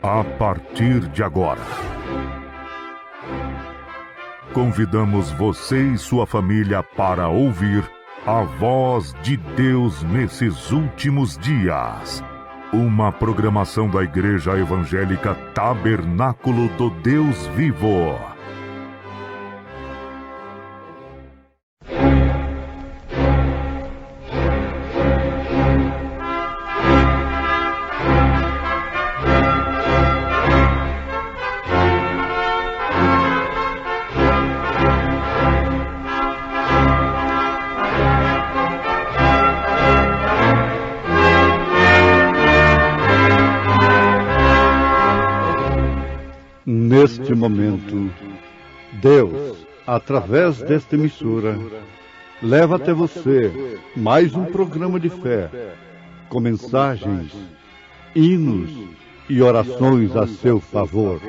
A partir de agora, convidamos você e sua família para ouvir a voz de Deus nesses últimos dias. Uma programação da Igreja Evangélica Tabernáculo do Deus Vivo. Neste momento, Deus, através desta emissora, leva até você mais um programa de fé, com mensagens, hinos e orações a seu favor.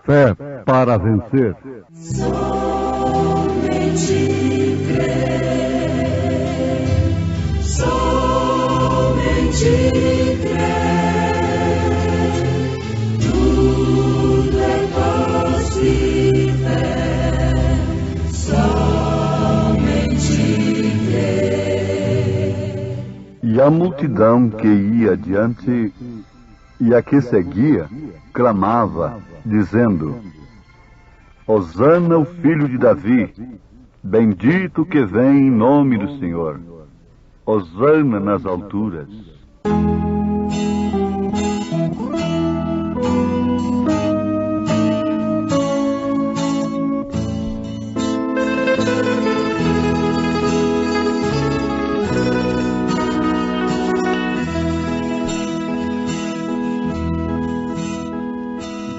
Fé para vencer. Somente crer, tudo é possível. Somente crer. E a multidão que ia adiante e a que seguia clamava, dizendo: Hosana, o filho de Davi, bendito que vem em nome do Senhor. Hosana nas alturas.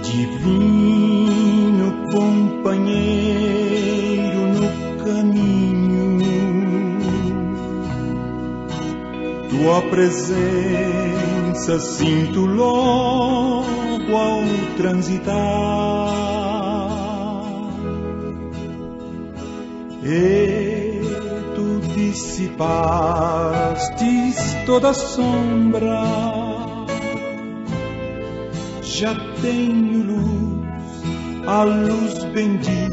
Divino companheiro no caminho, tua presença sinto logo ao transitar, e tu dissipastes toda sombra. Já tenho luz, a luz bendita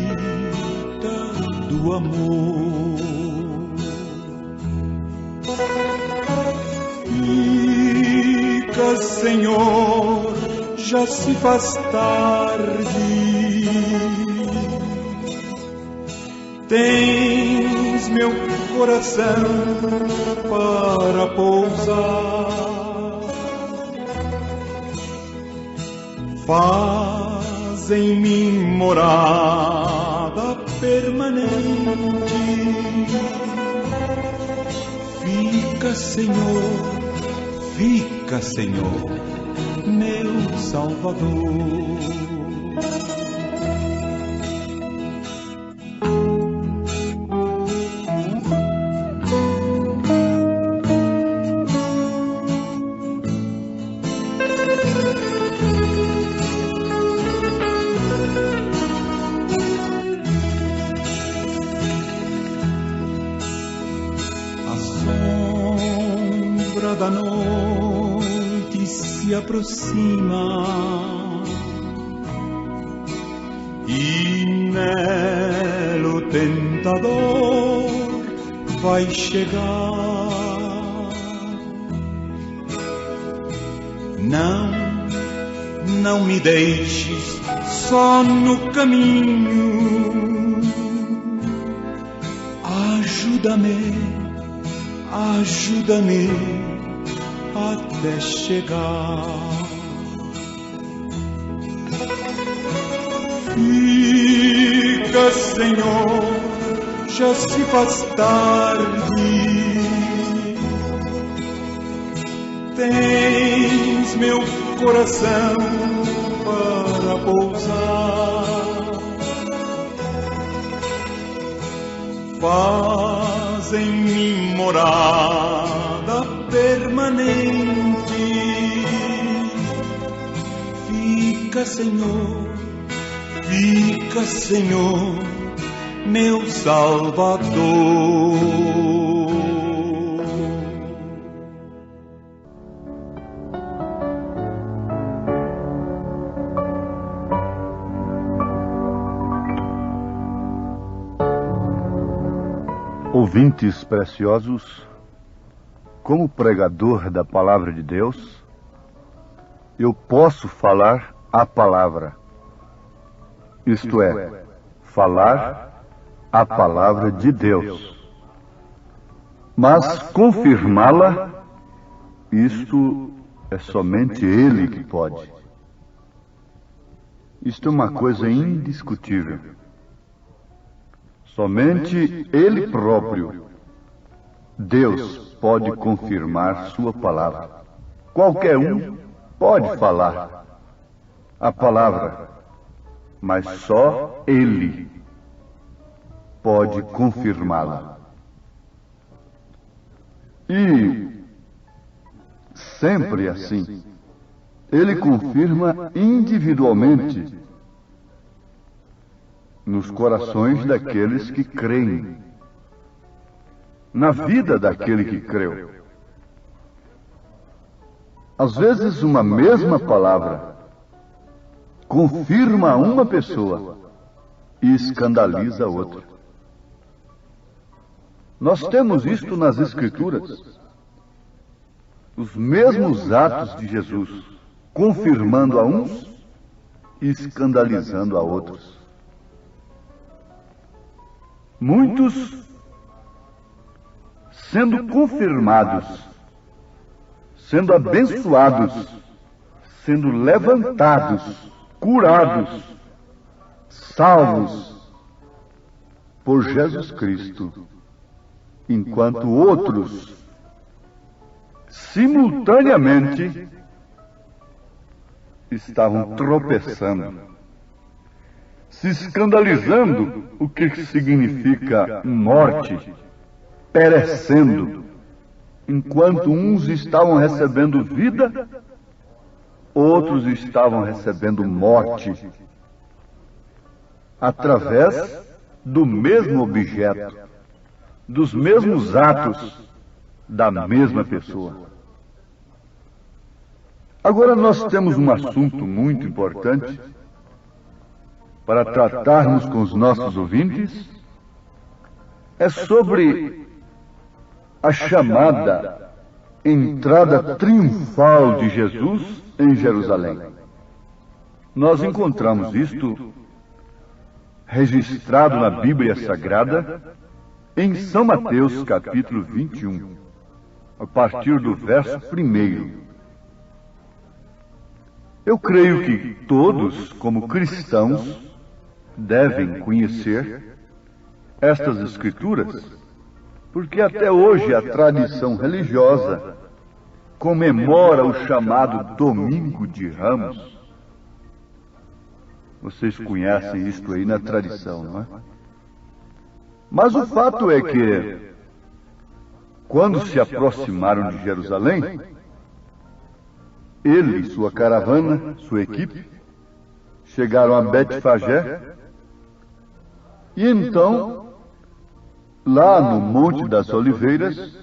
do amor. Fica, Senhor, já se faz tarde. Tens meu coração para pousar. Faz em mim morada permanente. Fica, Senhor, meu Salvador. Da noite se aproxima e nela o tentador vai chegar. Não me deixes só no caminho. Ajuda-me até chegar. Fica, Senhor, já se faz tarde. Tens meu coração para pousar. Faz em mim morada permanente. Fica, Senhor, meu Salvador. Ouvintes preciosos, como pregador da Palavra de Deus, eu posso falar a palavra. Isto é, falar a palavra de Deus. Mas confirmá-la, isto é somente Ele que pode. Isto é uma coisa indiscutível. Somente Ele próprio, Deus, pode confirmar sua palavra. Qualquer um pode falar a palavra, mas só Ele pode confirmá-la. E sempre assim, Ele confirma individualmente nos corações daqueles que creem, na vida daquele que creu. Às vezes, uma mesma palavra confirma uma pessoa e escandaliza a outra. Nós temos isto nas Escrituras. Os mesmos atos de Jesus, confirmando a uns e escandalizando a outros. Muitos sendo confirmados, sendo abençoados, sendo levantados, curados, salvos por Jesus Cristo, enquanto outros, simultaneamente, estavam tropeçando, se escandalizando, o que significa morte, perecendo, enquanto uns estavam recebendo vida, outros estavam recebendo morte, através do mesmo objeto, dos mesmos atos da mesma pessoa. Agora nós temos um assunto muito importante para tratarmos com os nossos ouvintes, é sobre a chamada entrada triunfal de Jesus em Jerusalém. Nós encontramos isto registrado na Bíblia Sagrada em São Mateus, capítulo 21, a partir do verso 1. Eu creio que todos, como cristãos, devem conhecer estas Escrituras, porque até hoje a tradição religiosa comemora o chamado Domingo de Ramos. Vocês conhecem isto aí na tradição, não é? Mas o fato é que, quando se aproximaram de Jerusalém, ele, sua caravana, sua equipe, chegaram a Betfagé, e então, lá no Monte das Oliveiras,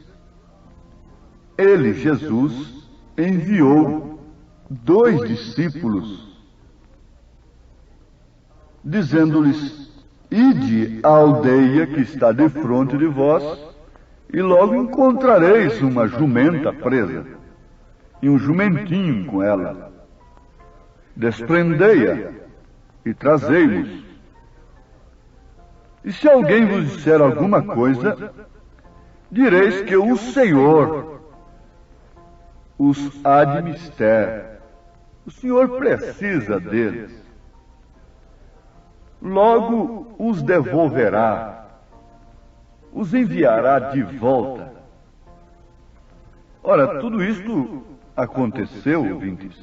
ele, Jesus, enviou 2 discípulos, dizendo-lhes: ide à aldeia que está defronte de vós, e logo encontrareis uma jumenta presa, e um jumentinho com ela. Desprendei-a e trazei-los. E se alguém vos disser alguma coisa, direis que o Senhor os há de mister. O Senhor precisa deles. Logo os devolverá, os enviará de volta. Ora, tudo isto aconteceu, ouvintes,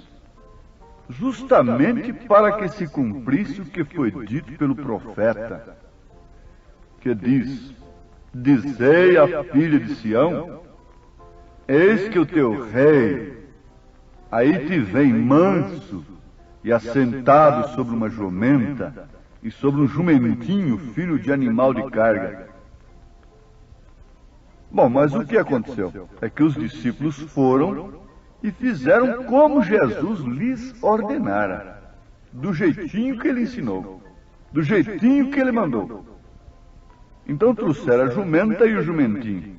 justamente para que se cumprisse o que foi dito pelo profeta, que diz: Dizei à filha de Sião: eis que o teu rei aí te vem manso e assentado sobre uma jumenta e sobre um jumentinho, filho de animal de carga. Bom, mas o que aconteceu? É que os discípulos foram e fizeram como Jesus lhes ordenara, do jeitinho que ele ensinou, do jeitinho que ele mandou. Então trouxeram a jumenta e o jumentinho.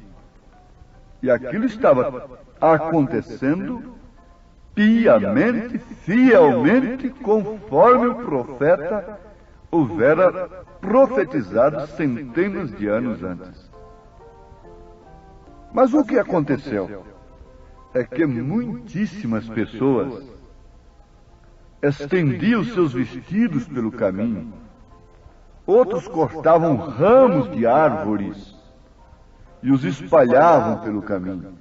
E aquilo estava acontecendo piamente, fielmente, conforme o profeta houvera profetizado centenas de anos antes. Mas o que aconteceu é que muitíssimas pessoas estendiam seus vestidos pelo caminho, outros cortavam ramos de árvores e os espalhavam pelo caminho.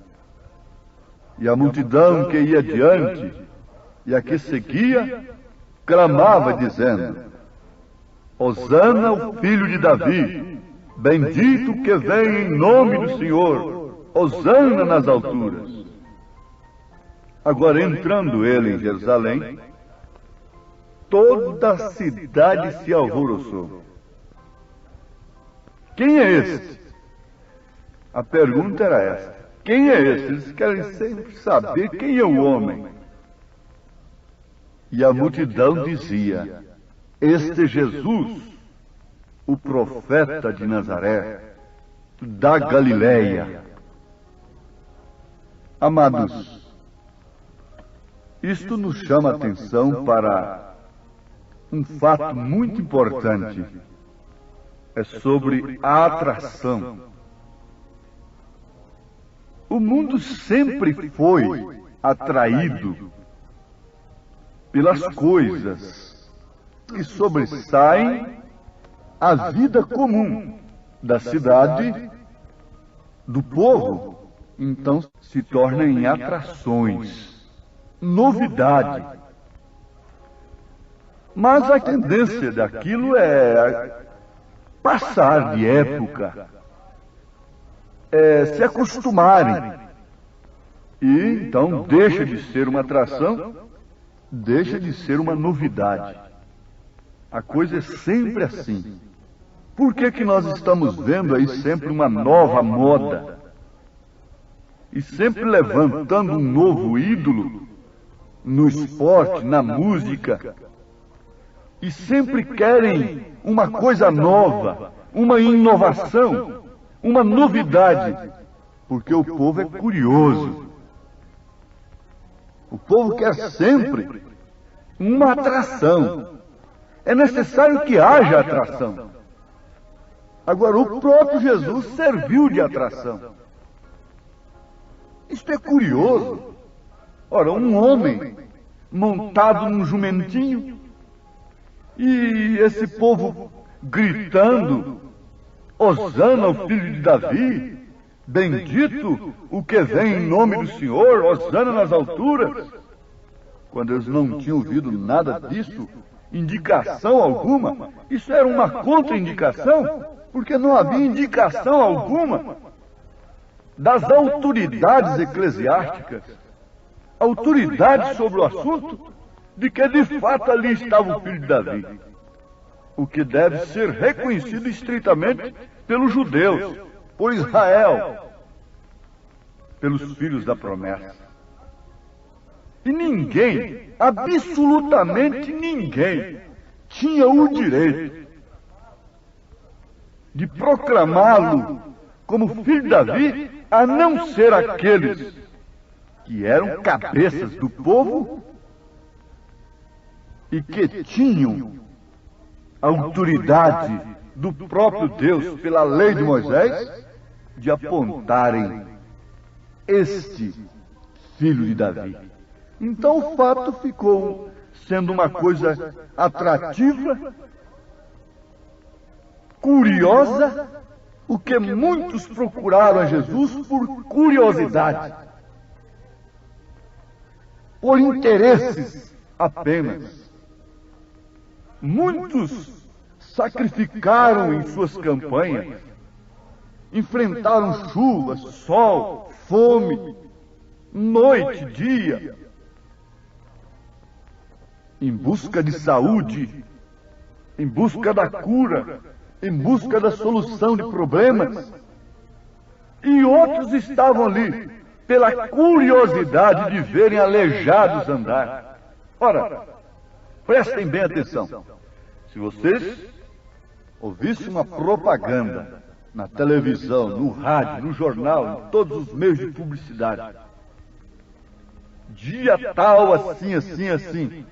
E a multidão que ia adiante e a que seguia clamava dizendo: Hosana ao filho de Davi, bendito que vem em nome do Senhor, Hosana nas alturas. Agora, entrando ele em Jerusalém, toda a cidade se alvoroçou. Quem é este? A pergunta era esta. Quem é esse? Eles querem sempre saber quem é o homem. E a multidão dizia: este Jesus, o profeta de Nazaré, da Galileia. Amados, isto nos chama a atenção para um fato muito importante. É sobre a atração. O mundo sempre foi atraído pelas coisas que sobressaem a vida comum da cidade, do povo. Então se torna em atrações, novidade. Mas a tendência daquilo é passar de época, se acostumarem. E então deixa de ser uma atração, deixa de ser uma novidade. A coisa é sempre assim. Por que nós estamos vendo aí sempre uma nova moda? E sempre levantando um novo ídolo no esporte, na música. E sempre querem uma coisa nova, uma inovação, uma novidade. Porque o povo é curioso. O povo quer sempre uma atração. É necessário que haja atração. Agora, o próprio Jesus serviu de atração. Isto é curioso. Ora, um homem montado num jumentinho e esse povo gritando: Hosana ao filho de Davi, bendito o que vem em nome do Senhor, Hosana nas alturas. Quando eles não tinham ouvido nada disso, indicação alguma, isso era uma contraindicação, porque não havia indicação alguma das autoridades eclesiásticas, autoridades sobre o assunto, de que de fato ali estava o filho de Davi, o que deve ser reconhecido estritamente pelos judeus, por Israel, pelos filhos da promessa. E ninguém, absolutamente ninguém, tinha o direito de proclamá-lo como filho de Davi, a não ser aqueles que eram cabeças do povo e que tinham a autoridade do próprio Deus pela lei de Moisés de apontarem este filho de Davi. Então o fato ficou sendo uma coisa atrativa, curiosa, o que muitos procuraram a Jesus por curiosidade, por interesses apenas. Muitos sacrificaram em suas campanhas enfrentaram chuva, sol, fome, noite, dia, em busca de saúde, em busca da cura, em busca da solução de problemas. E outros estavam ali pela curiosidade de verem aleijados andar. Ora, prestem bem atenção. Se vocês ouvissem uma propaganda na televisão, no rádio, no jornal, em todos os meios de publicidade, dia tal, assim, assim, assim,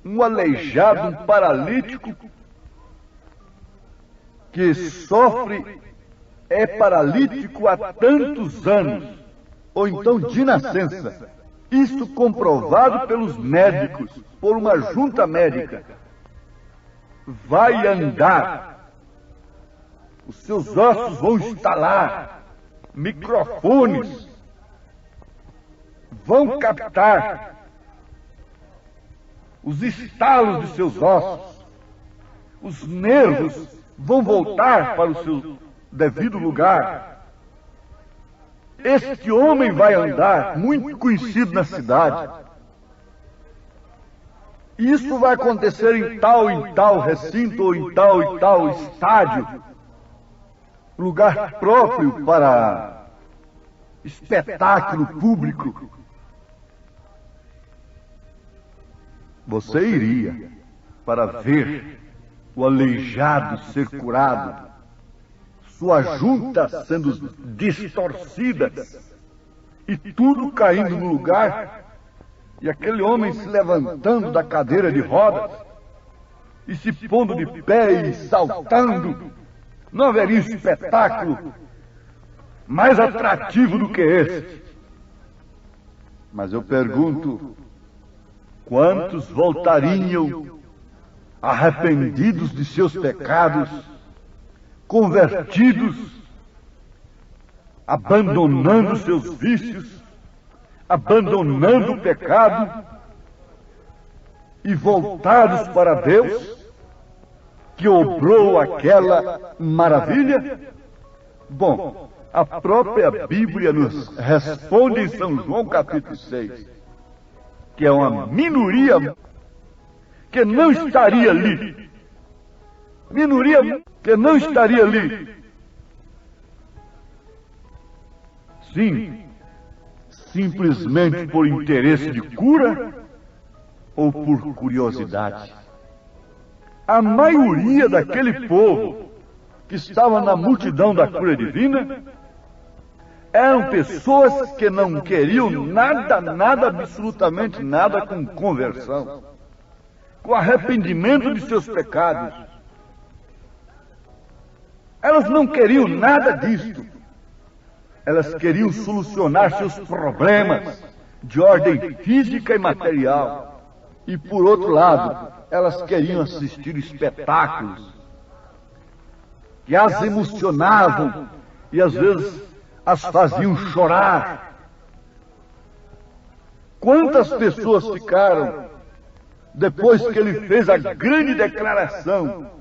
um aleijado, um paralítico que sofre, é paralítico há tantos anos, ou então de nascença. Isso comprovado pelos médicos, por uma junta médica. Vai andar, os seus ossos vão estalar, microfones vão captar os estalos de seus ossos, os nervos vão voltar para o seu devido lugar. Este homem vai andar, muito conhecido na cidade. Isso vai acontecer em tal recinto, ou em tal estádio, lugar próprio para espetáculo público. Você iria para ver o aleijado ser curado, sua junta sendo distorcida e tudo caindo no lugar, e aquele homem se levantando da cadeira de rodas e se pondo de pé e saltando. Não haveria espetáculo mais atrativo do que esse. Mas eu pergunto, quantos voltariam arrependidos de seus pecados, convertidos, abandonando seus vícios, abandonando o pecado e voltados para Deus, que obrou aquela maravilha? Bom, a própria Bíblia nos responde em São João capítulo 6, que é uma minoria que não estaria ali. Minoria que não estaria ali. Sim, simplesmente por interesse de cura ou por curiosidade. A maioria daquele povo que estava na multidão da cura divina eram pessoas que não queriam nada, absolutamente nada com conversão, com arrependimento de seus pecados. Elas não queriam nada disto. Elas queriam solucionar seus problemas de ordem física e material. E, por outro lado, elas queriam assistir espetáculos que as emocionavam e, às vezes, as faziam chorar. Quantas pessoas ficaram, depois que ele fez a grande declaração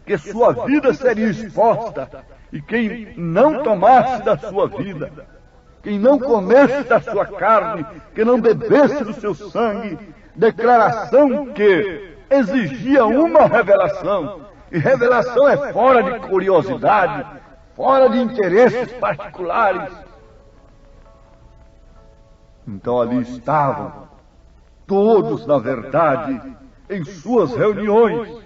que sua vida seria exposta, e quem não tomasse da sua vida, quem não comesse da sua carne, que não bebesse do seu sangue, declaração que exigia uma revelação, e revelação é fora de curiosidade, fora de interesses particulares. Então ali estavam todos, na verdade, em suas reuniões,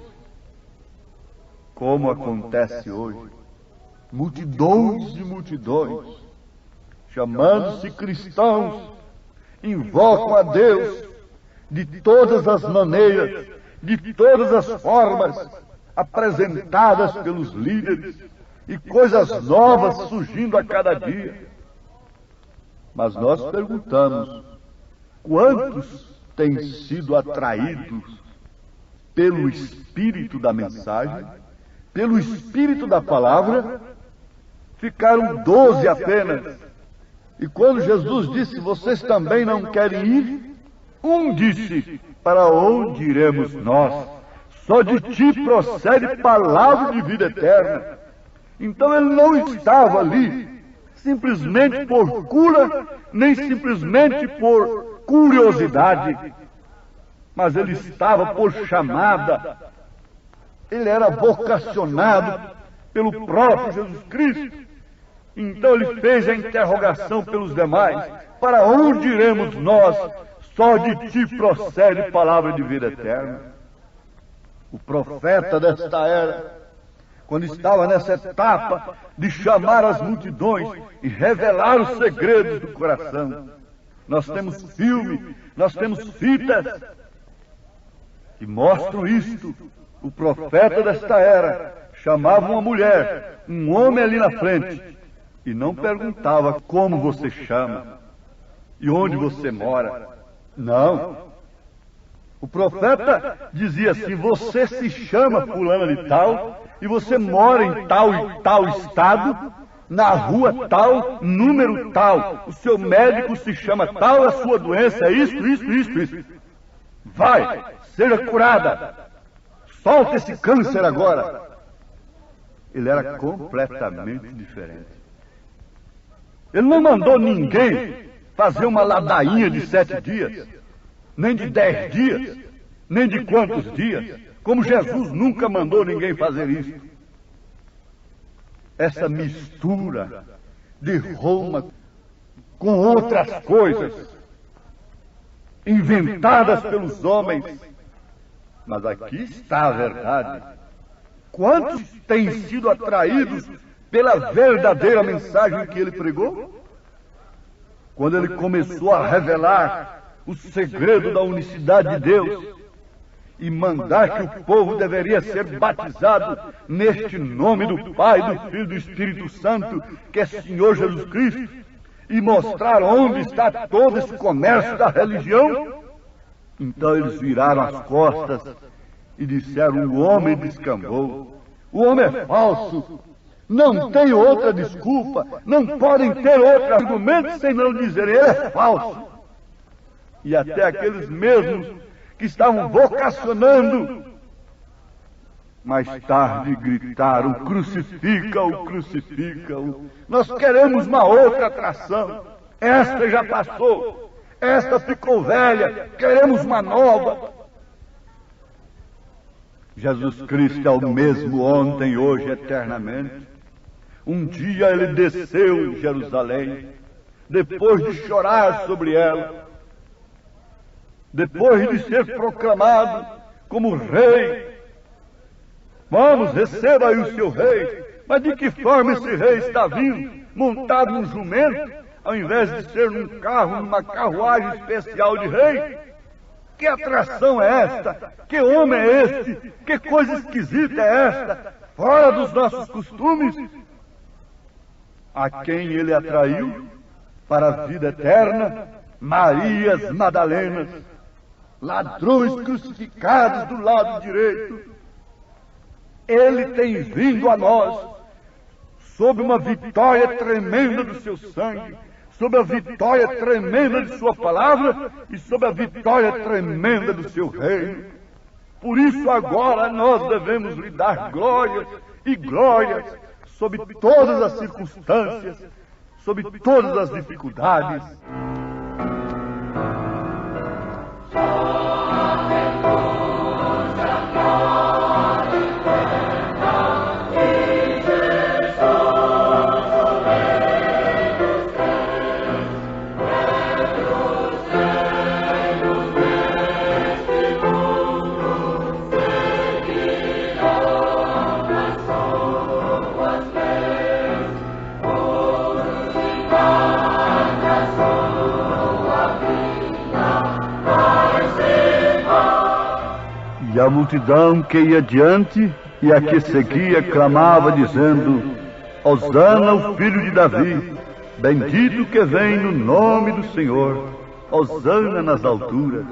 como acontece hoje. Multidões e multidões, chamando-se cristãos, invocam a Deus de todas as maneiras, de todas as formas apresentadas pelos líderes, e coisas novas surgindo a cada dia. Mas nós perguntamos, quantos têm sido atraídos pelo espírito da mensagem, pelo espírito da palavra? Ficaram 12 apenas. E quando Jesus disse, vocês também não querem ir? Um disse, para onde iremos nós? Só de ti procede palavra de vida eterna. Então ele não estava ali simplesmente por cura, nem simplesmente por curiosidade, mas ele estava por chamada. Ele era vocacionado pelo próprio Jesus Cristo. Então ele fez a interrogação pelos demais: para onde iremos nós? Só de ti procede palavra de vida eterna. O profeta desta era, quando estava nessa etapa de chamar as multidões e revelar os segredos do coração, nós temos filme, nós temos fitas que mostram isto. O profeta desta era chamava uma mulher, um homem ali na frente, e não perguntava como você chama e onde você mora. Não. O profeta dizia assim: você se chama fulana de tal, e você mora em tal e tal estado, na rua tal, número tal. O seu médico se chama tal, a sua doença é isto. Vai, seja curada. Solta esse câncer agora. Ele era completamente diferente. Ele não mandou ninguém fazer uma ladainha de 7 dias, nem de 10 dias, nem de quantos dias, como Jesus nunca mandou ninguém fazer isso. Essa mistura de Roma com outras coisas inventadas pelos homens. Mas aqui está a verdade. Quantos têm sido atraídos pela verdadeira mensagem que ele pregou? Quando ele começou a revelar o segredo da unicidade de Deus e mandar que o povo deveria ser batizado neste nome do Pai, do Filho e do Espírito Santo, que é Senhor Jesus Cristo, e mostrar onde está todo esse comércio da religião, então eles viraram as costas e disseram: o homem descambou, o homem é falso, não tem outra desculpa, não podem ter outro argumento sem não dizerem ele é falso. E até aqueles mesmos que estavam vocacionando, mais tarde gritaram: crucifica-o, crucifica-o. Nós queremos uma outra atração, esta já passou, esta ficou velha, queremos uma nova. Jesus Cristo é o mesmo ontem, hoje, eternamente. Um dia ele desceu em Jerusalém, depois de chorar sobre ela, depois de ser proclamado como rei. Vamos, receba aí o seu rei. Mas de que forma esse rei está vindo? Montado num jumento, ao invés de ser num carro, numa carruagem especial de rei? Que atração é esta? Que homem é este? Que coisa esquisita é esta? Fora dos nossos costumes. A quem ele atraiu para a vida eterna? Marias Madalenas, ladrões crucificados do lado direito. Ele tem vindo a nós sob uma vitória tremenda do seu sangue, sob a vitória tremenda de sua palavra e sob a vitória tremenda do seu reino. Por isso agora nós devemos lhe dar glórias e glórias sob todas as circunstâncias, sob todas as dificuldades. E a multidão que ia adiante e a que seguia clamava dizendo: Hosana, o filho de Davi, bendito que vem no nome do Senhor, Hosana nas alturas.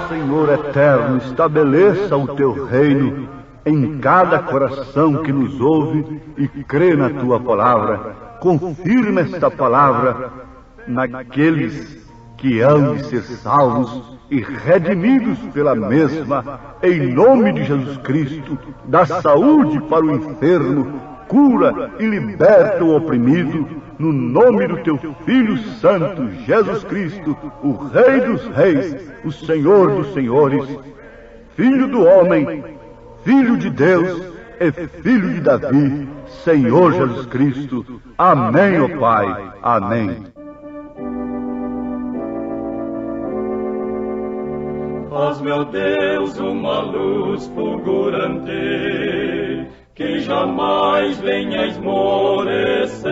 Senhor eterno, estabeleça o teu reino em cada coração que nos ouve e crê na tua palavra. Confirma esta palavra naqueles que hão de ser salvos e redimidos pela mesma, em nome de Jesus Cristo, dá saúde para o enfermo, cura e liberta o oprimido, no nome do teu Filho Santo, Jesus Cristo, o Rei dos Reis, o Senhor dos Senhores, Filho do homem, Filho de Deus e Filho de Davi, Senhor Jesus Cristo. Amém, ó Pai. Amém. Faz, meu Deus, uma luz fulgurante, que jamais venha esmorecer.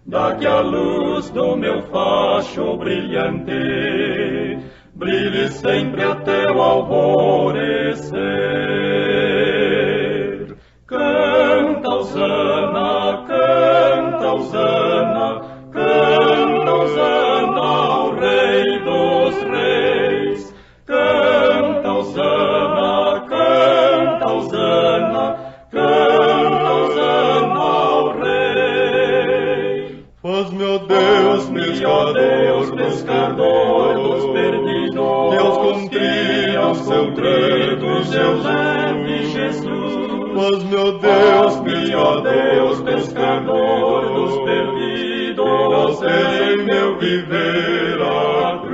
Dá que a luz do meu facho brilhante brilhe sempre até o alvorecer. Canta, Hosana, canta, Hosana, canta, Hosana ao Rei dos Reis. Canta, Hosana, canta, Hosana, canta, Hosana ao Rei. Faz, meu Deus, pescador dos perdidos, que aos contritos eu leve Jesus. Faz, meu Deus, pescador dos perdidos, em meu viver a cruz.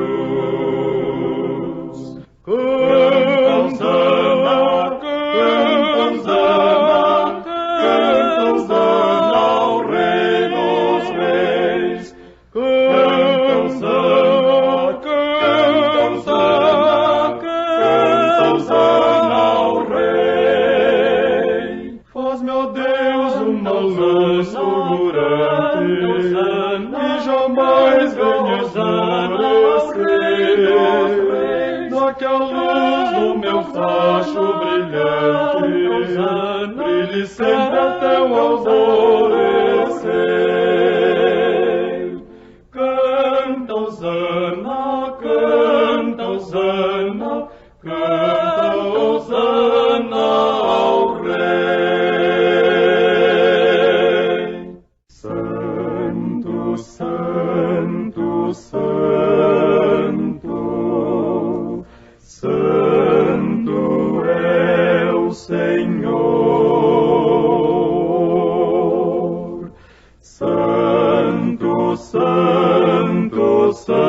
Canta, Hosana, canta, Hosana, canta, Hosana ao Rei dos Reis. Canta, Hosana, canta, Hosana, canta, Hosana ao Rei. Faz, meu Deus, uma luz fulgurante, que jamais venha esmorecer. Dá que a luz do meu facho brilhante brilhe sempre até o alvorecer. Canta, Hosana, canta, Hosana, canta, Hosana ao Rei. Santo, Santo, Santo, Santo é o Senhor. Santo, Santo, Santo,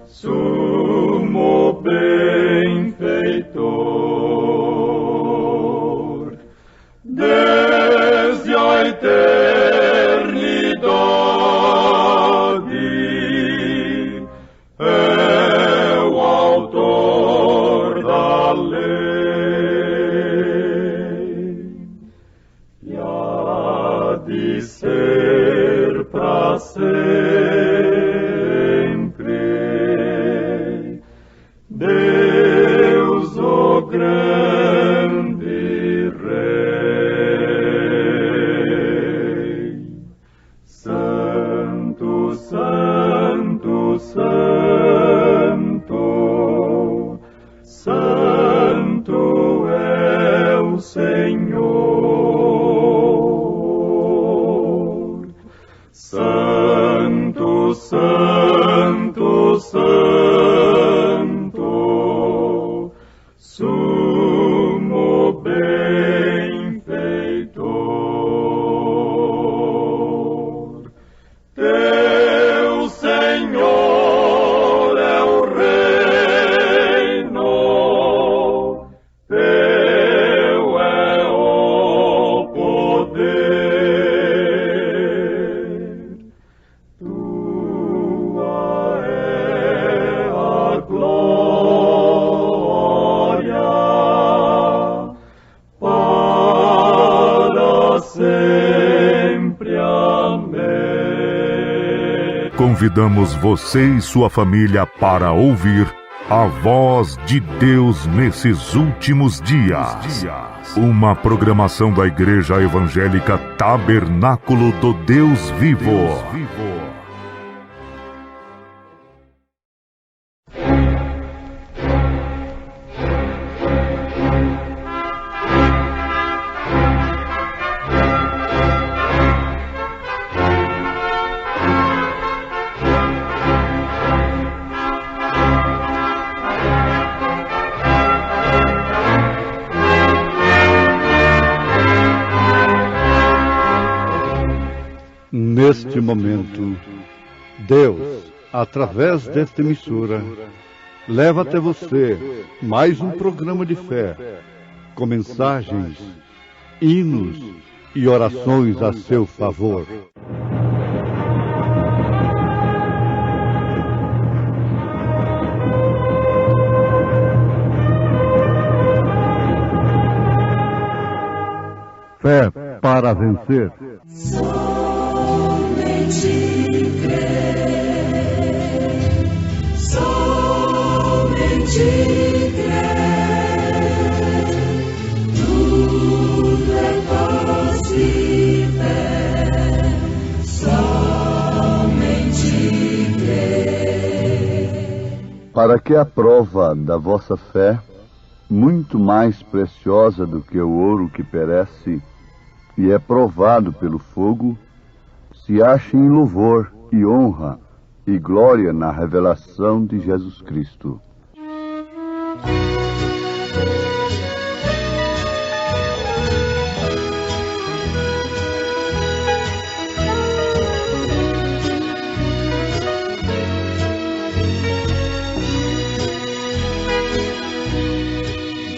sumo benfeitor. Desde a eternidade é o autor da lei, e há de ser pra sempre Deus, o grande Rei. Santo, Santo, Santo, Santo é o Senhor. Santo, Santo, Santo, sumo benfeitor. Teu Senhor é o reino, teu é o poder, tua é a glória para sempre. Amém. Convidamos você e sua família para ouvir a voz de Deus nesses últimos dias. Uma programação da Igreja Evangélica Tabernáculo do Deus Vivo. neste momento, Deus, através desta emissora, leva até você mais um programa de fé, com mensagens, hinos e orações a seu favor. Fé para vencer. Somente crer, somente crer, tudo é possível, somente crer. Para que a prova da vossa fé, muito mais preciosa do que o ouro que perece e é provado pelo fogo, se ache em louvor e honra e glória na revelação de Jesus Cristo.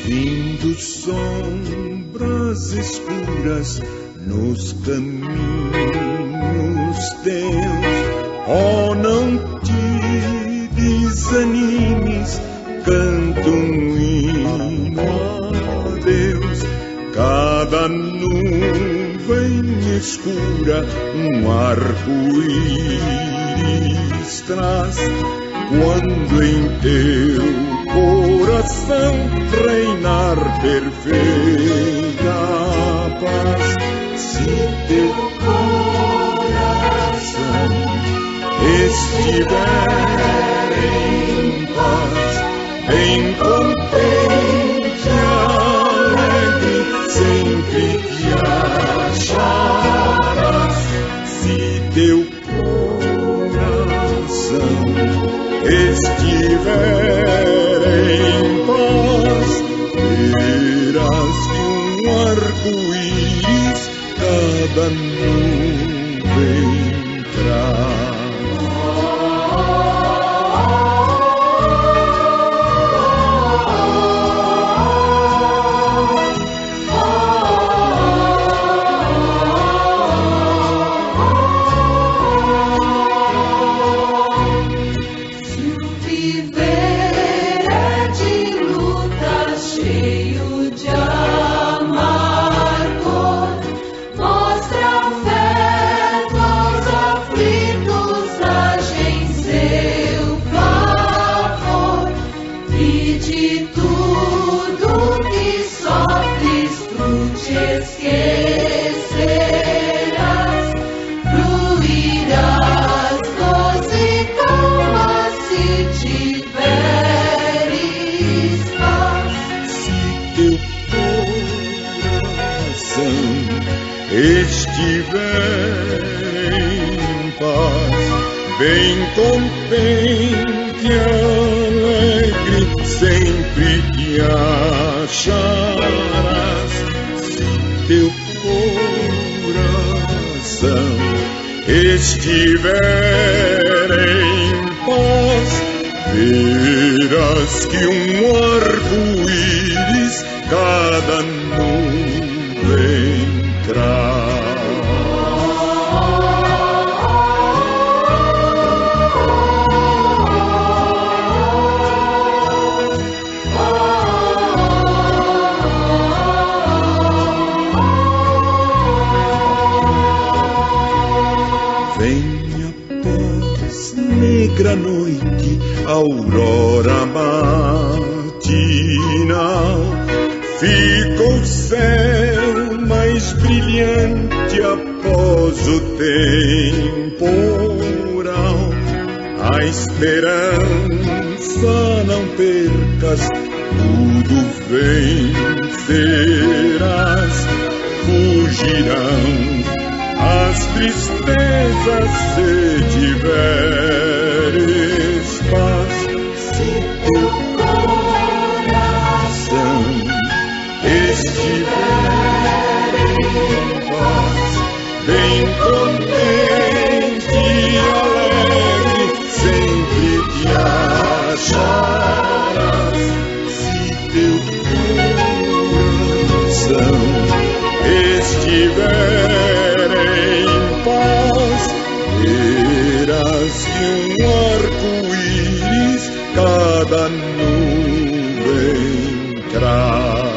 Vindo sombras escuras nos caminhos teus, oh, não te desanimes, canta um hino a Deus. Cada nuvem escura um arco-íris traz, quando em teu coração reinar perfeita paz. Se teu coração estiver em paz, bem contente, alegre, sempre te acharás. Se teu coração estiver em paz, verás que um arco-íris cada nuvem traz. Estiver em paz, bem contente, alegre, sempre te acharás. Se teu coração estiver em paz, verás que um arco-íris cada nuvem traz. Venha paz, negra noite, aurora matinal, fica o céu mais brilhante após o temporal. A esperança não percas, tudo vencerás. Fugirão as tristezas se tiveres paz. Se teu coração estiver em paz, bem contente, de um arco-íris cada nuvem traz.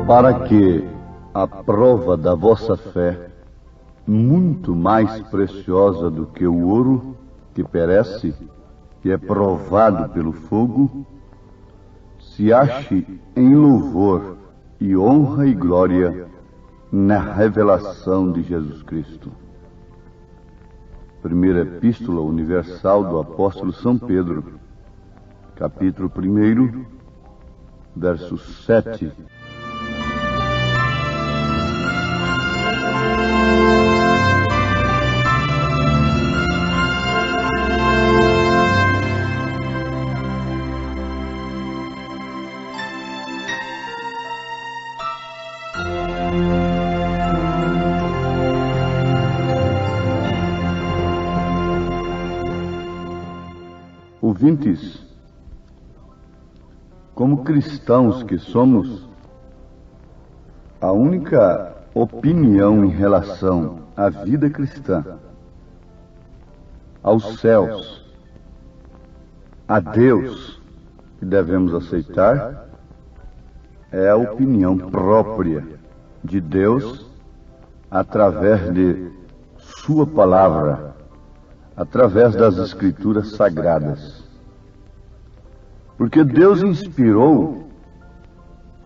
Para que a prova da vossa fé, muito mais preciosa do que o ouro que perece, que é provado pelo fogo, se ache em louvor e honra e glória na revelação de Jesus Cristo. Primeira Epístola Universal do Apóstolo São Pedro, capítulo 1, verso 7. Ouvintes, como cristãos que somos, a única opinião em relação à vida cristã, aos céus, a Deus que devemos aceitar, é a opinião própria de Deus através de Sua palavra, através das Escrituras Sagradas. Porque Deus inspirou,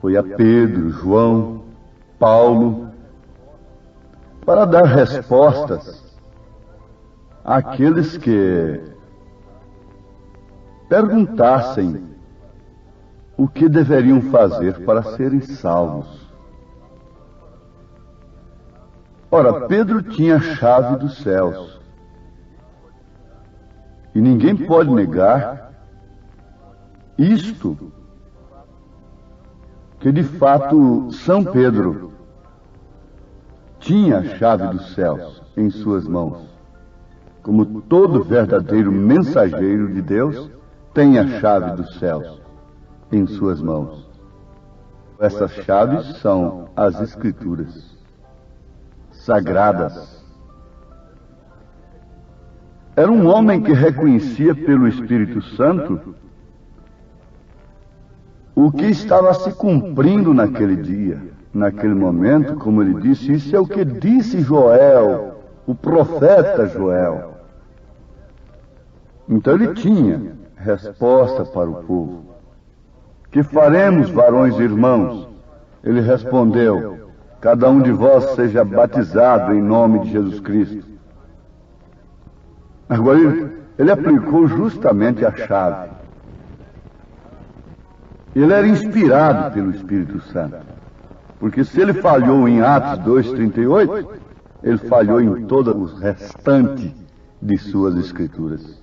foi a Pedro, João, Paulo, para dar respostas àqueles que perguntassem o que deveriam fazer para serem salvos. Ora, Pedro tinha a chave dos céus. E ninguém pode negar isto, que de fato São Pedro tinha a chave dos céus em suas mãos. Como todo verdadeiro mensageiro de Deus tem a chave dos céus em suas mãos. Essas chaves são as Escrituras Sagradas. Era um homem que reconhecia pelo Espírito Santo o que estava se cumprindo naquele dia, naquele momento, como ele disse. Isso é o que disse Joel, o profeta Joel. Então ele tinha resposta para o povo. Que faremos, varões e irmãos? Ele respondeu: cada um de vós seja batizado em nome de Jesus Cristo. Agora ele aplicou justamente a chave. Ele era inspirado pelo Espírito Santo. Porque se ele falhou em Atos 2:38, ele falhou em todo o restante de suas Escrituras.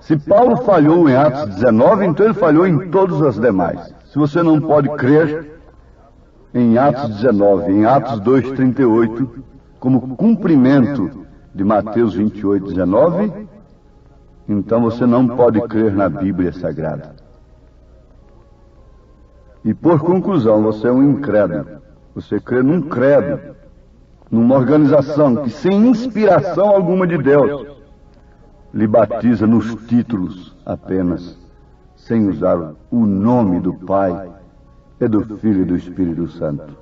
Se Paulo falhou em Atos 19, então ele falhou em todas as demais. Se você não pode crer em Atos 19, em Atos 2:38, como cumprimento de Mateus 28:19, então você não pode crer na Bíblia Sagrada. E por conclusão, você é um incrédulo. Você crê num credo, numa organização que, sem inspiração alguma de Deus, lhe batiza nos títulos apenas, sem usar o nome do Pai, e do Filho e do Espírito Santo.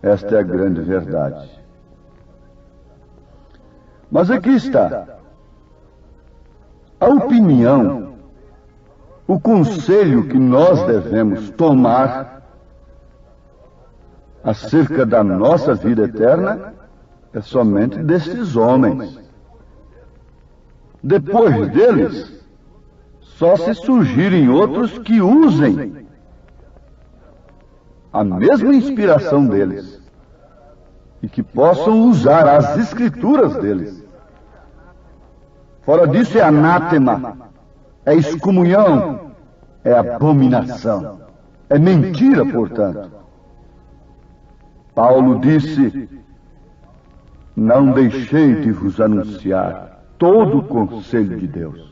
Esta é a grande verdade. Mas aqui está a opinião, o conselho que nós devemos tomar acerca da nossa vida eterna é somente destes homens. Depois deles, só se surgirem outros que usem a mesma inspiração deles e que possam usar as escrituras deles. Fora disso é anátema, é excomunhão, é abominação, é mentira, portanto. Paulo disse: não deixei de vos anunciar todo o conselho de Deus.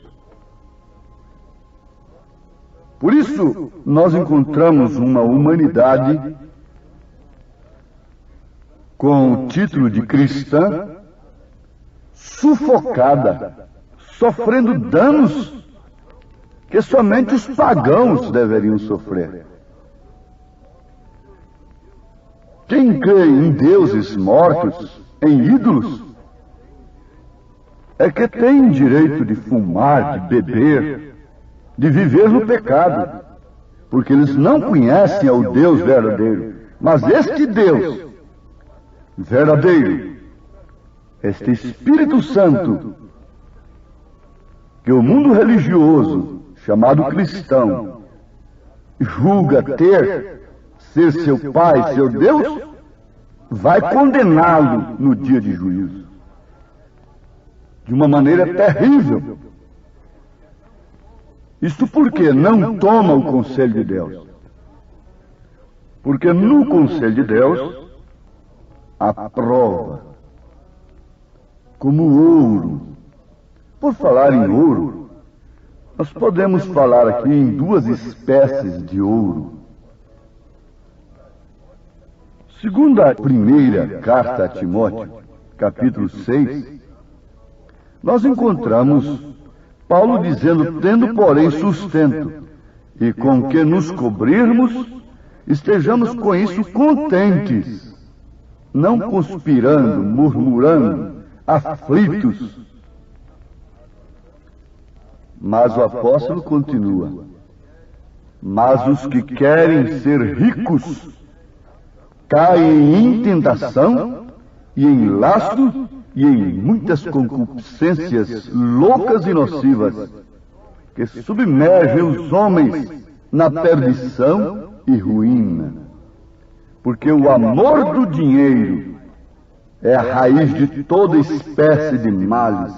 Por isso, nós encontramos uma humanidade com o título de cristã, sufocada, sofrendo danos que somente os pagãos deveriam sofrer. Quem crê em deuses mortos, em ídolos, é que tem direito de fumar, de beber, de viver no pecado, porque eles não conhecem ao Deus verdadeiro. Mas este Deus verdadeiro, este Espírito Santo, que o mundo religioso, chamado cristão, julga ser seu Pai, seu Deus, vai condená-lo no dia de juízo, de uma maneira terrível. Isto porque não toma o conselho de Deus. Porque no conselho de Deus, a prova, como ouro. Por falar em ouro, nós podemos falar aqui em duas espécies de ouro. Segundo a primeira carta a Timóteo, capítulo 6, nós encontramos Paulo dizendo: tendo, porém, sustento, e com que nos cobrirmos, estejamos com isso contentes, não conspirando, murmurando, aflitos. Mas o apóstolo continua: mas os que querem ser ricos caem em tentação e em laço e em muitas concupiscências loucas e nocivas, que submergem os homens na perdição e ruína. Porque o amor do dinheiro é a raiz de toda espécie de males.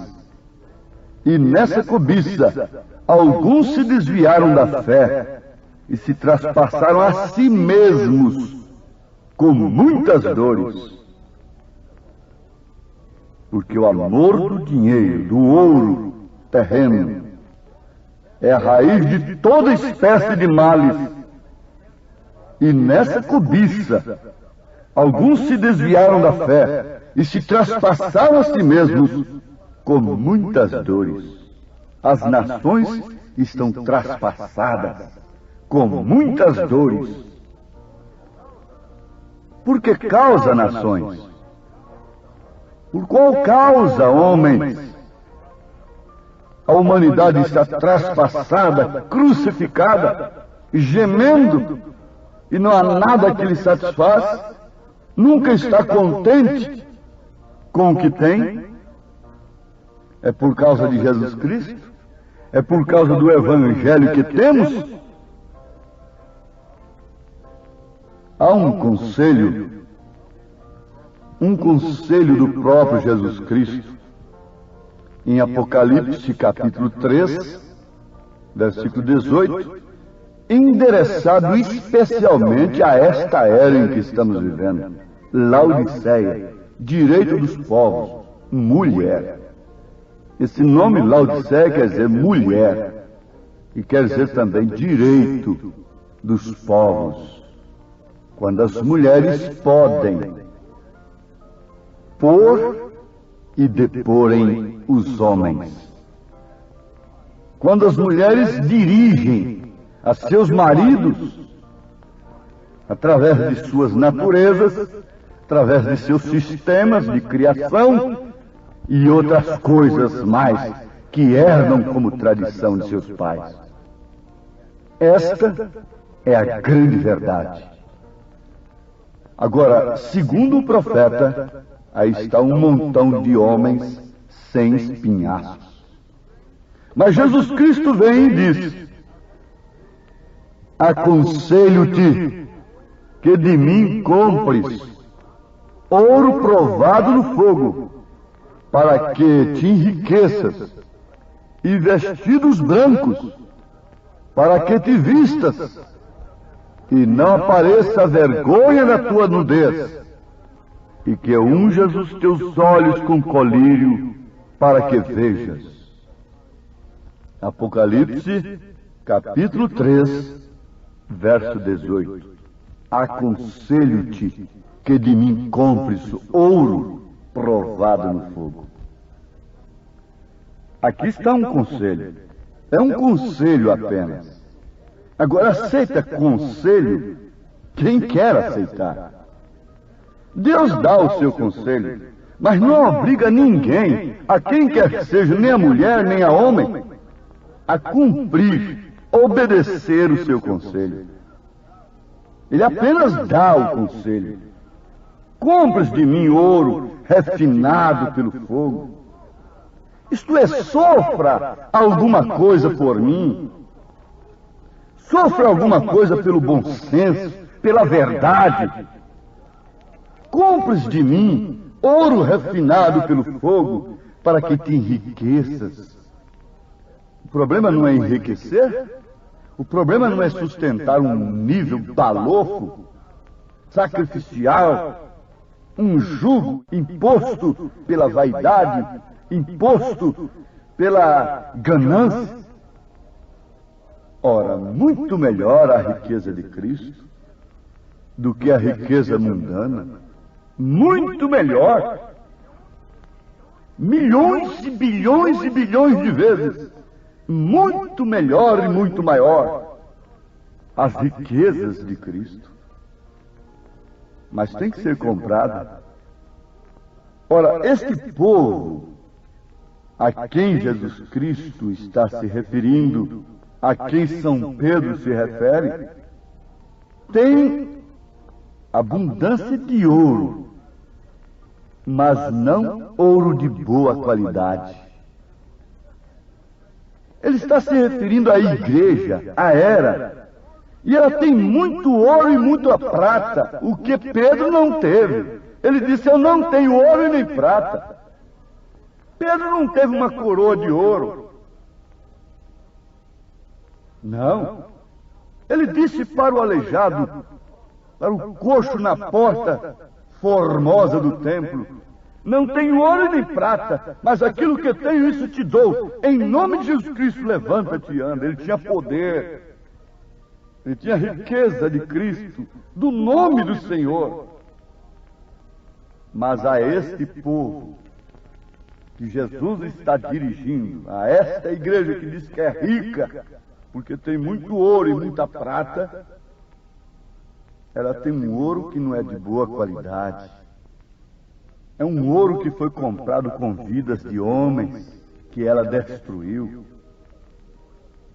E nessa cobiça, alguns se desviaram da fé e se traspassaram a si mesmos com muitas dores. Porque o amor do dinheiro, do ouro terreno, é a raiz de toda espécie de males. E nessa cobiça, alguns se desviaram da fé e se traspassaram a si mesmos com muitas dores. As nações estão traspassadas com muitas dores. Por que causa, nações? Por qual causa, homens? A humanidade está traspassada, crucificada, gemendo, e não há nada que lhe satisfaz, nunca está contente com o que tem. É por causa de Jesus Cristo? É por causa do Evangelho que temos? Há um conselho do próprio Jesus Cristo, em Apocalipse capítulo 3, versículo 18, endereçado especialmente a esta era em que estamos vivendo. Laodiceia, direito dos povos, mulher. Esse nome Laodiceia quer dizer mulher, e quer dizer também direito dos povos. Quando as mulheres podem pôr e deporem os homens. Quando as mulheres dirigem a seus maridos através de suas naturezas, através de seus sistemas de criação e outras coisas mais que herdam como tradição de seus pais. Esta é a grande verdade. Agora, segundo o profeta, aí está um montão de homens sem espinhaços. Mas Jesus Cristo vem e diz: aconselho-te que de mim compres ouro provado no fogo, para que te enriqueças, e vestidos brancos, para que te vistas, e não apareça vergonha na tua nudez, e que unjas os teus olhos com colírio, para que vejas. Apocalipse, capítulo 3, verso 18. Aconselho-te que de mim compres ouro provado no fogo. Aqui está um conselho. É um conselho apenas. Agora aceita conselho quem quer aceitar. Deus dá o seu conselho, mas não obriga ninguém, a quem quer que seja, nem a mulher, nem a homem, a cumprir, obedecer o seu conselho. Ele apenas dá o conselho. Compres de mim ouro refinado pelo fogo. Isto é, sofra alguma coisa por mim. Sofra alguma coisa pelo bom senso, pela verdade. Compres de mim ouro refinado pelo fogo, para que te enriqueças. O problema não é enriquecer? O problema não é sustentar um nível balofo, sacrificial, um jugo imposto pela vaidade, imposto pela ganância. Ora, muito melhor a riqueza de Cristo do que a riqueza mundana. Muito melhor. Milhões e bilhões de vezes. Muito melhor e muito maior as riquezas de Cristo. Mas tem que ser comprada. Ora, este povo a quem Jesus Cristo está se referindo, a quem São Pedro se refere, tem abundância de ouro, mas não ouro de boa qualidade. Ele está se referindo à igreja, à era, e ela tem muito ouro e muita prata, o que Pedro não teve. Ele disse: eu não tenho ouro e nem prata. Pedro não teve uma coroa de ouro. Não. Ele disse para o aleijado, para o coxo na porta formosa do templo: não tenho ouro e nem prata, mas aquilo que tenho, isso te dou. Em nome de Jesus Cristo, levanta-te e anda. Ele tinha poder. Ele tinha riqueza de Cristo, do nome do Senhor. Mas a este povo que Jesus está dirigindo, a esta igreja que diz que é rica, porque tem muito ouro e muita prata, ela tem um ouro que não é de boa qualidade. É um ouro que foi comprado com vidas de homens que ela destruiu.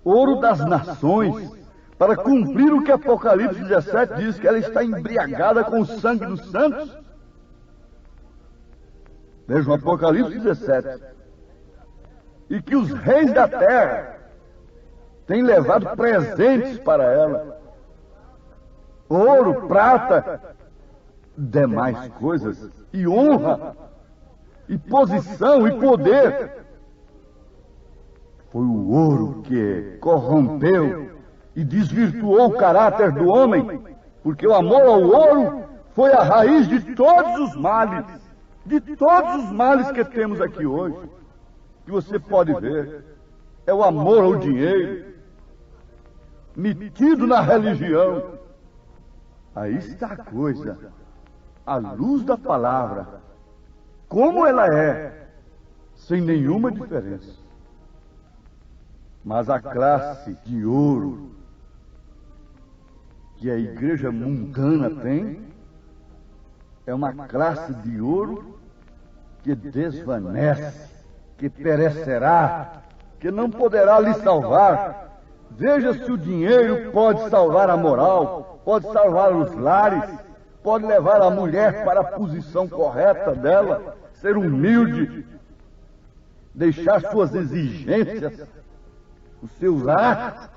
Ouro das nações, para cumprir o que Apocalipse 17 diz, que ela está embriagada com o sangue dos santos. Vejam Apocalipse 17. E que os reis da terra têm levado presentes para ela. Ouro, prata, demais coisas, e honra, e posição, e poder. Foi o ouro que corrompeu e desvirtuou o caráter do homem, porque o amor ao ouro foi a raiz de todos os males, que temos aqui hoje, que você pode ver. É o amor ao dinheiro, metido na religião. Aí está a coisa, à luz da palavra, como ela é, sem nenhuma diferença. Mas a classe de ouro que a igreja mundana tem é uma classe de ouro que desvanece, que perecerá, que não poderá lhe salvar. Veja se o dinheiro pode salvar a moral, pode salvar os lares, pode levar a mulher para a posição correta dela, ser humilde, deixar suas exigências, os seus atos,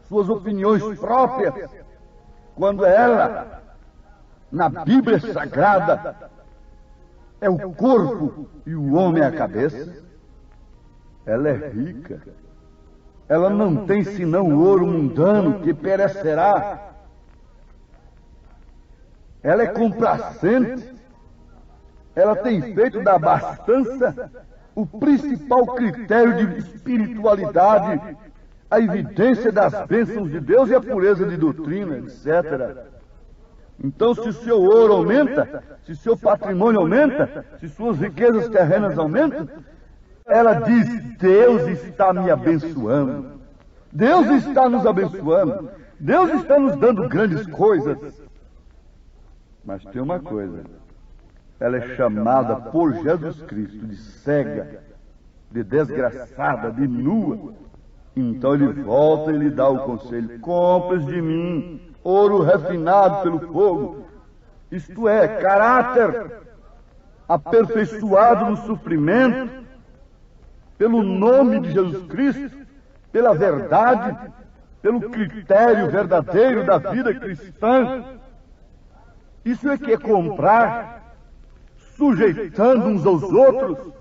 suas opiniões próprias, quando ela na Bíblia Sagrada, é o corpo e o homem a cabeça. Ela é rica. Ela não tem senão o ouro mundano que perecerá. Ela é complacente. Ela tem feito da abastança o principal critério de espiritualidade, a evidência das bênçãos de Deus e a pureza de doutrina, etc. Então, se o seu ouro aumenta, se seu patrimônio aumenta, se suas riquezas terrenas aumentam, ela diz: Deus está me abençoando. Deus está nos abençoando. Deus está nos dando grandes coisas. Mas tem uma coisa: ela é chamada por Jesus Cristo de cega, de desgraçada, de nua. Então ele volta e lhe dá o conselho: compres de mim ouro refinado pelo fogo, isto é, caráter aperfeiçoado no sofrimento, pelo nome de Jesus Cristo, pela verdade, pelo critério verdadeiro da vida cristã. Isso é que é comprar, sujeitando uns aos outros,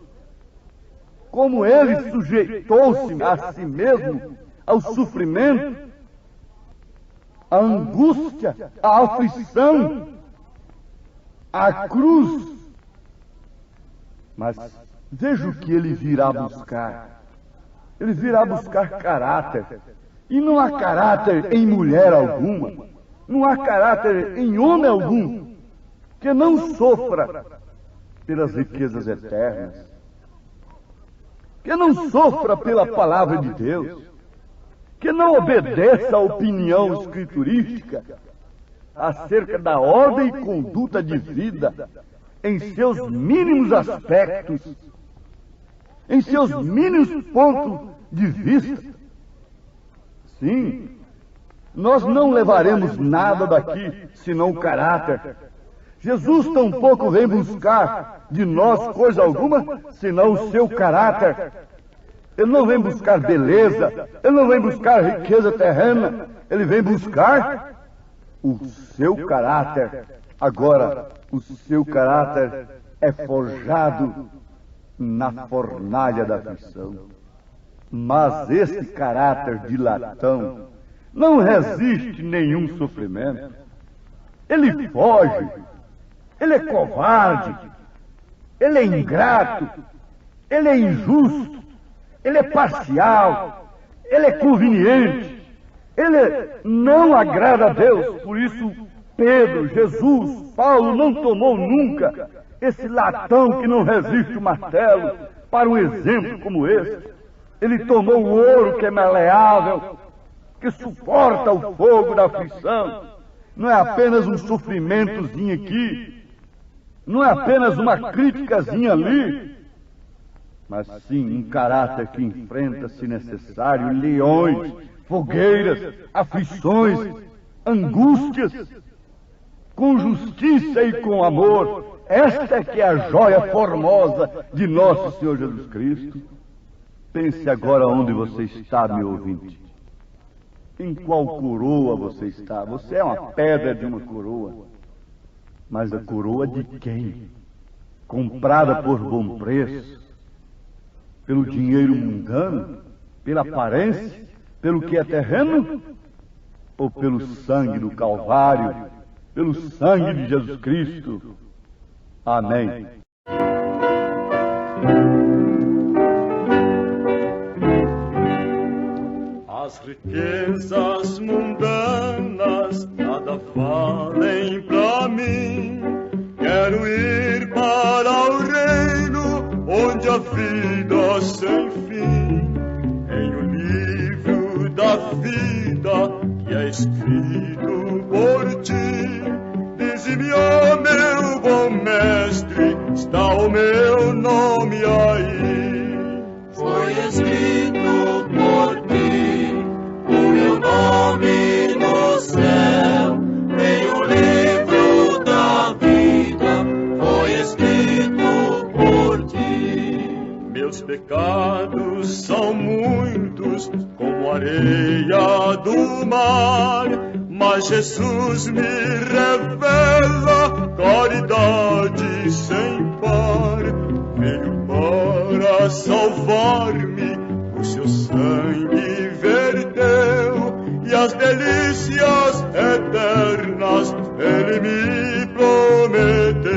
como ele sujeitou-se a si mesmo ao sofrimento, à angústia, à aflição, à cruz. Mas veja o que ele virá buscar. Ele virá buscar caráter. E não há caráter em mulher alguma, não há caráter em homem algum que não sofra pelas riquezas eternas, que não sofra pela palavra de Deus, que não obedeça à opinião escriturística acerca da ordem e conduta de vida em seus mínimos aspectos, em seus mínimos pontos de vista. Sim, nós não levaremos nada daqui senão o caráter. Jesus tampouco vem buscar de nós coisa alguma senão o seu caráter. Ele não vem buscar beleza, ele não vem buscar riqueza terrena, ele vem buscar o seu caráter. Agora, o seu caráter é forjado na fornalha da aflição. Mas esse caráter de latão não resiste nenhum sofrimento. Ele foge, ele é covarde, ele é ingrato, ele é injusto, ele é parcial, ele é conveniente, ele não agrada a Deus. Por isso, Pedro, Jesus, Paulo não tomou nunca esse latão que não resiste o martelo para um exemplo como esse. Ele tomou o ouro que é maleável, que suporta o fogo da aflição. Não é apenas um sofrimentozinho aqui, não é apenas uma criticazinha ali, mas sim um caráter que enfrenta, se necessário, leões, fogueiras, aflições, angústias, com justiça e com amor. Esta é que é a joia formosa de nosso Senhor Jesus Cristo. Pense agora onde você está, meu ouvinte. Em qual coroa você está? Você é uma pedra de uma coroa. Mas a coroa de quem? Comprada por bom preço? Pelo dinheiro mundano? Pela aparência? Pelo que é terreno? Ou pelo sangue do Calvário? Pelo sangue de Jesus Cristo? Amém. As riquezas mundanas nada valem pra mim. Quero ir para o reino onde a vida sem fim. Em o livro da vida que é escrito por ti, dize-me, ó meu bom mestre, está o meu nome aí. Foi escrito por ti o meu nome no céu, em o livro da vida foi escrito por ti. Meus pecados são muitos como a areia do mar, mas Jesus me revela caridade sem par. Veio para salvar-me, o seu sangue verteu, e as delícias eternas ele me prometeu.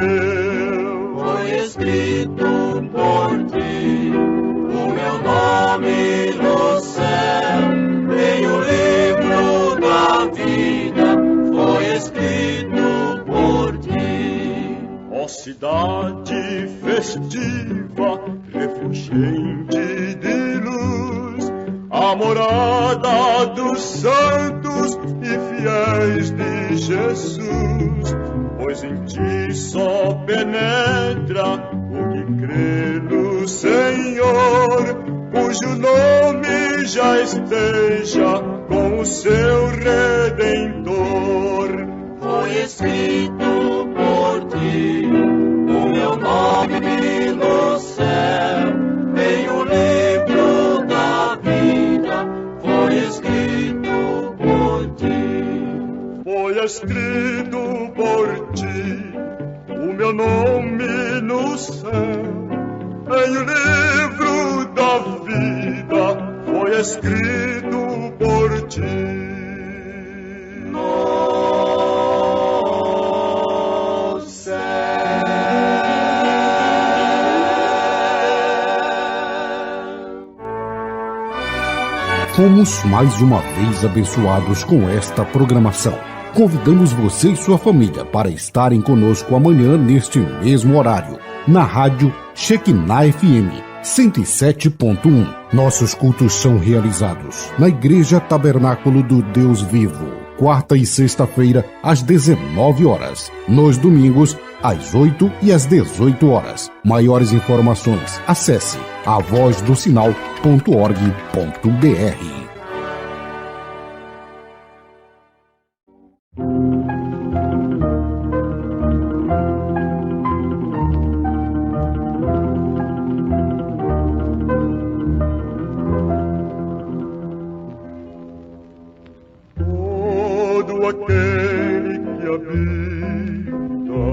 Foi escrito por ti o meu nome no céu, em o livro da vida foi escrito por ti. Ó cidade festiva, refulgente de luz, a morada dos santos e fiéis de Jesus, pois em ti só penetra o que crê no Senhor, cujo nome já esteja com o seu Redentor. Foi escrito por ti o meu nome no céu, em o livro da vida foi escrito por ti. Foi escrito por ti o meu nome no céu, em o livro da vida foi escrito por ti. No céu. Fomos mais uma vez abençoados com esta programação. Convidamos você e sua família para estarem conosco amanhã neste mesmo horário, na rádio Shekinah FM 107.1. Nossos cultos são realizados na Igreja Tabernáculo do Deus Vivo, quarta e sexta-feira às 19 horas, nos domingos às 8 e às 18 horas. Maiores informações, acesse avozdosinal.org.br. Todo aquele que habita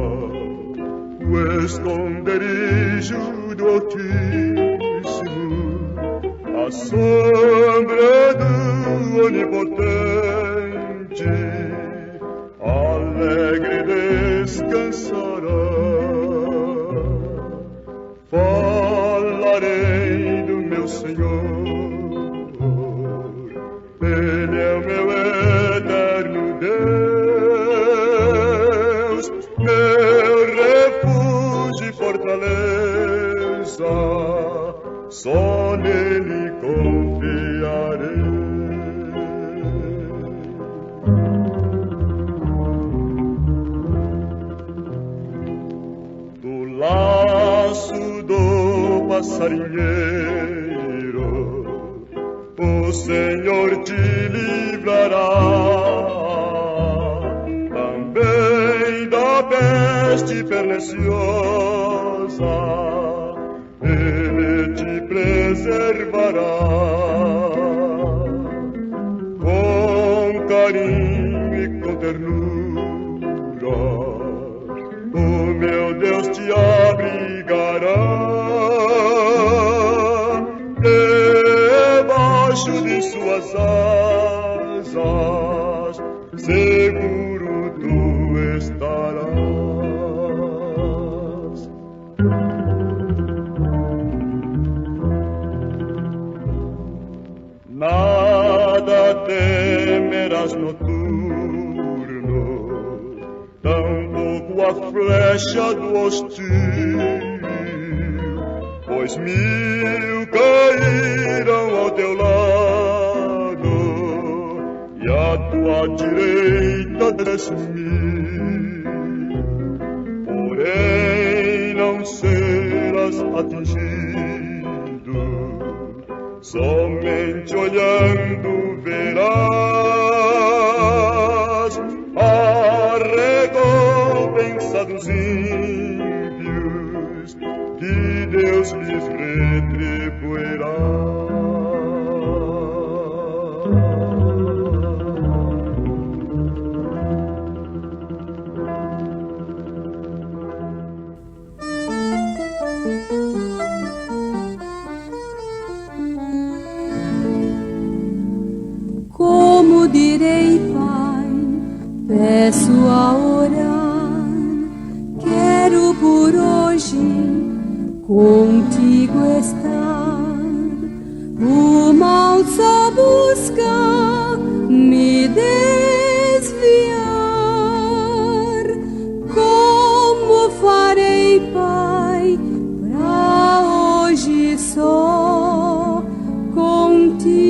no esconderijo do Altíssimo, à sombra do Onipotente, alegre descansará. Falarei do meu Senhor, Ele é o meu eterno Deus, meu refúgio e fortaleza, só nele confiarei. Do laço do passarinheiro o Senhor te livrará, também da peste perniciosa Ele te preservará. Com carinho e com ternura o meu Deus te abrigará, debaixo de suas asas seguro tu estarás. Nada temerás noturno, tampouco a flecha do hostil, pois 1000 cairão ao teu lado e à tua direita 10.000, porém não serás atingido, somente olhando verás a recompensa dos ímpios, que Deus lhes retribuirá. contigo estar. O mal só busca me desviar. Como farei, Pai, pra hoje só contigo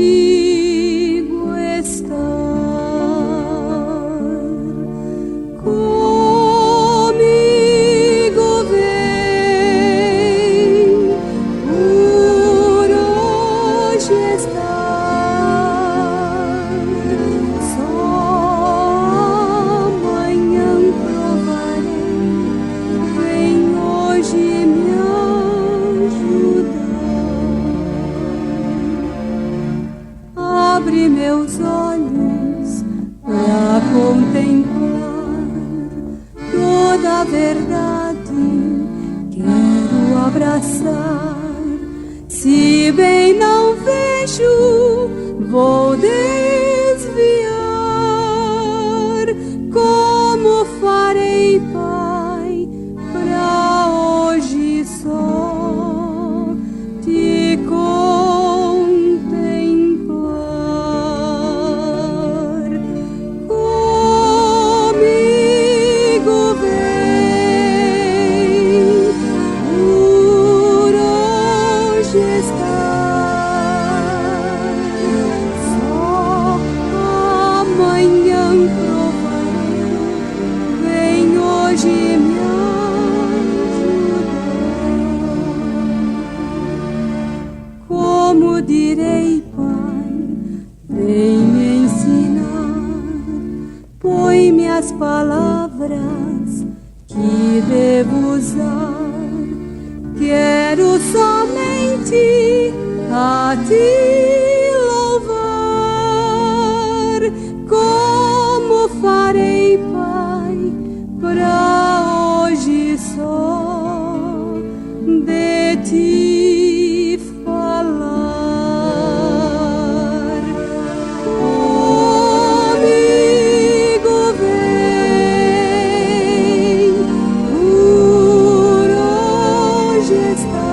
estar? Comigo vem por hoje estar. Só amanhã provarei. Vem hoje me ajudar. Abre meus olhos pra contemplar toda a verdade. Quero abraçar. Se bem não vejo, vou desviar. Como farei, Pai, pra hoje só te contemplar? Comigo vem por hoje estar. Só amanhã provarei. Vem hoje me ajudar. Como direi, Pai, vem me ensinar. Põe-me as palavras que devo usar. Quero somente a ti louvar. Como farei, Pai, pra hoje só de ti falar? Comigo vem por hoje estar.